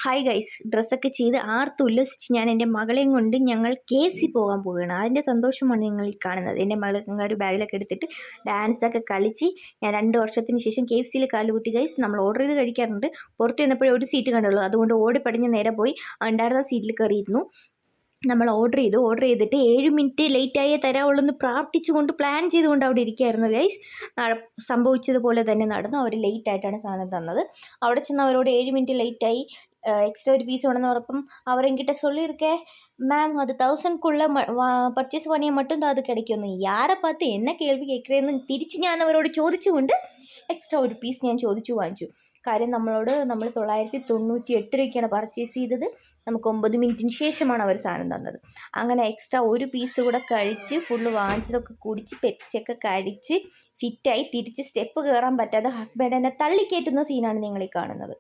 Hi guys, ഡ്രസ്സൊക്കെ ചെയ്ത് ആർത്ത് ഉല്ലസിച്ച് ഞാൻ എൻ്റെ മകളെയും കൊണ്ട് ഞങ്ങൾ KFC പോകാൻ പോവുകയാണ്. അതിൻ്റെ സന്തോഷമാണ് നിങ്ങൾ ഈ കാണുന്നത്. എൻ്റെ മകൾ ഒരു ബാഗിലൊക്കെ എടുത്തിട്ട് ഡാൻസൊക്കെ കളിച്ച് ഞാൻ 2 വർഷത്തിന് ശേഷം KFCയിൽ കാലുകുത്തി ഗൈസ്. നമ്മൾ ഓർഡർ ചെയ്ത് കഴിക്കാറുണ്ട്. പുറത്ത് ചെന്നപ്പോഴേ ഒരു സീറ്റ് കണ്ടുള്ളൂ, അതുകൊണ്ട് ഓടിപ്പടിഞ്ഞ് നേരെ പോയി ഉണ്ടായിരുന്ന സീറ്റിൽ കയറിയിരുന്നു. നമ്മൾ ഓർഡർ ചെയ്തിട്ട് 7 മിനിറ്റ് ലേറ്റായേ തരാവുള്ളൂ പ്രാർത്ഥിച്ചുകൊണ്ട് പ്ലാൻ ചെയ്തുകൊണ്ട് അവിടെ ഇരിക്കുകയായിരുന്നു ഗൈസ്. സംഭവിച്ചതുപോലെ തന്നെ നടന്നു. അവർ ലേറ്റായിട്ടാണ് സാധനം തന്നത്. അവിടെ ചെന്ന് അവരോട് 7 മിനിറ്റ് ലേറ്റായി, எக்ஸ்ட்ரா ஒரு பீஸ் வேணும்னு வரப்போ அவர் என்கிட்ட சொல்லியிருக்கேன், மேம் அது 1000க்குள்ளே പർച്ചേസ് പണിയാൽ மட்டும் അത് கிடைக்குമെന്ന്. யாரை பார்த்து என்ன കേൾവി കേൾക്കുകയെന്ന് തിരിച്ച് ഞാൻ അവരോട് ചോദിച്ചുകൊണ്ട് എക്സ്ട്രാ ഒരു പീസ് ഞാൻ വാങ്ങിച്ചു. കാര്യം നമ്മൾ 998 രൂപയ്ക്കാണ് പർച്ചേസ് ചെയ്തത്. നമുക്ക് 9 മിനിറ്റിന് ശേഷമാണ് അവർ സാധനം തന്നത്. അങ്ങനെ എക്സ്ട്രാ ഒരു പീസ് കൂടെ കഴിച്ച് ഫുള്ള് വാങ്ങിച്ചതൊക്കെ കുടിച്ച് പെപ്സിയൊക്കെ കഴിച്ച് ഫിറ്റായി തിരിച്ച് സ്റ്റെപ്പ് കയറാൻ പറ്റാതെ ഹസ്ബൻഡ് എന്നെ തള്ളിക്കയറ്റുന്ന സീനാണ് നിങ്ങൾ ഈ കാണുന്നത്.